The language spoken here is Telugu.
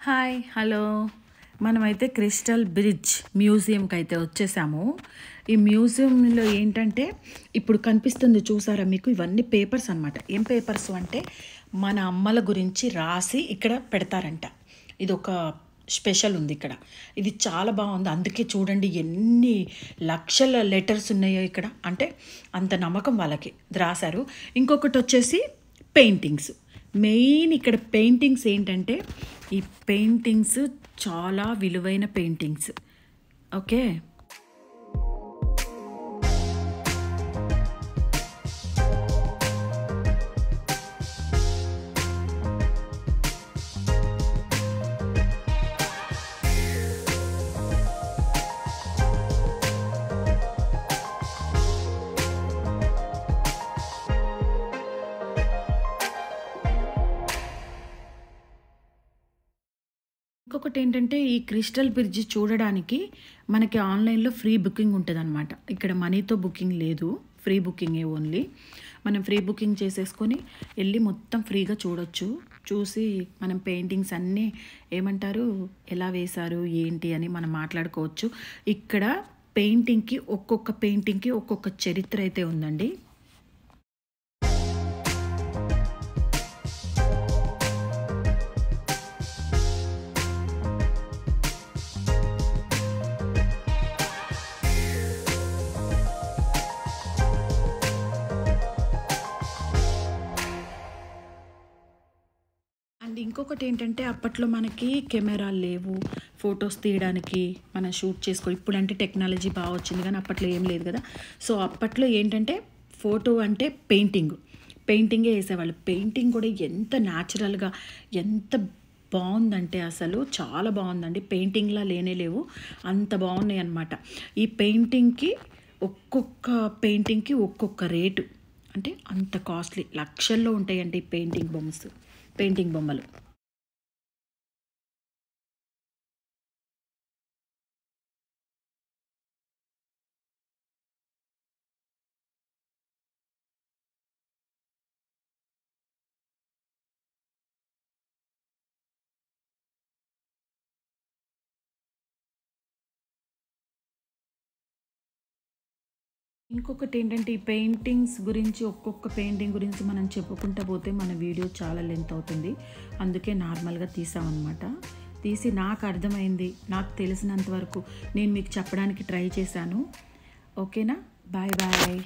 హాయ్ హలో మనమైతే క్రిస్టల్ బ్రిడ్జ్ మ్యూజియంకి అయితే వచ్చేసాము. ఈ మ్యూజియంలో ఏంటంటే ఇప్పుడు కనిపిస్తుంది చూసారా మీకు, ఇవన్నీ పేపర్స్ అన్నమాట. ఏం పేపర్స్ అంటే మన అమ్మల గురించి రాసి ఇక్కడ పెడతారంట. ఇది ఒక స్పెషల్ ఉంది ఇక్కడ. ఇది చాలా బాగుంది. అందుకే చూడండి ఎన్ని లక్షల లెటర్స్ ఉన్నాయో ఇక్కడ. అంటే అంత నమ్మకం వాళ్ళకి రాశారు. ఇంకొకటి వచ్చేసి పెయింటింగ్స్. మెయిన్ ఇక్కడ పెయింటింగ్స్ ఏంటంటే ఈ పెయింటింగ్స్ చాలా విలువైన పెయింటింగ్స్. ఓకే, ఇంకొకటి ఏంటంటే ఈ క్రిస్టల్ బ్రిడ్జ్ చూడడానికి మనకి ఆన్లైన్లో ఫ్రీ బుకింగ్ ఉంటుందన్నమాట. ఇక్కడ మనీతో బుకింగ్ లేదు, ఫ్రీ బుకింగే ఓన్లీ. మనం ఫ్రీ బుకింగ్ చేసేసుకొని వెళ్ళి మొత్తం ఫ్రీగా చూడొచ్చు. చూసి మనం పెయింటింగ్స్ అన్నీ ఏమంటారు ఎలా వేశారు ఏంటి అని మనం మాట్లాడుకోవచ్చు. ఇక్కడ ఒక్కొక్క పెయింటింగ్కి ఒక్కొక్క చరిత్ర అయితే ఉందండి. అండ్ ఇంకొకటి ఏంటంటే అప్పట్లో మనకి కెమెరాలు లేవు, ఫొటోస్ తీయడానికి మనం షూట్ చేసుకో. ఇప్పుడంటే టెక్నాలజీ బాగా వచ్చింది కానీ అప్పట్లో ఏం లేదు కదా. సో అప్పట్లో ఏంటంటే ఫోటో అంటే పెయింటింగే వేసేవాళ్ళు. పెయింటింగ్ కూడా ఎంత న్యాచురల్గా ఎంత బాగుందంటే అసలు చాలా బాగుందండి. పెయింటింగ్లా లేవు, అంత బాగున్నాయి అన్నమాట. ఈ ఒక్కొక్క పెయింటింగ్కి ఒక్కొక్క రేటు, అంటే అంత కాస్ట్లీ, లక్షల్లో ఉంటాయండి ఈ పెయింటింగ్ బొమ్మలు. ఇంకొకటి ఏంటంటే ఈ పెయింటింగ్స్ గురించి, ఒక్కొక్క పెయింటింగ్ గురించి మనం చెప్పుకుంటూ పోతే మన వీడియో చాలా లెంత్ అవుతుంది. అందుకే నార్మల్గా తీసామన్నమాట. తీసి నాకు అర్థమైంది, నాకు తెలిసినంత వరకు నేను మీకు చెప్పడానికి ట్రై చేశాను. ఓకేనా, బాయ్ బాయ్.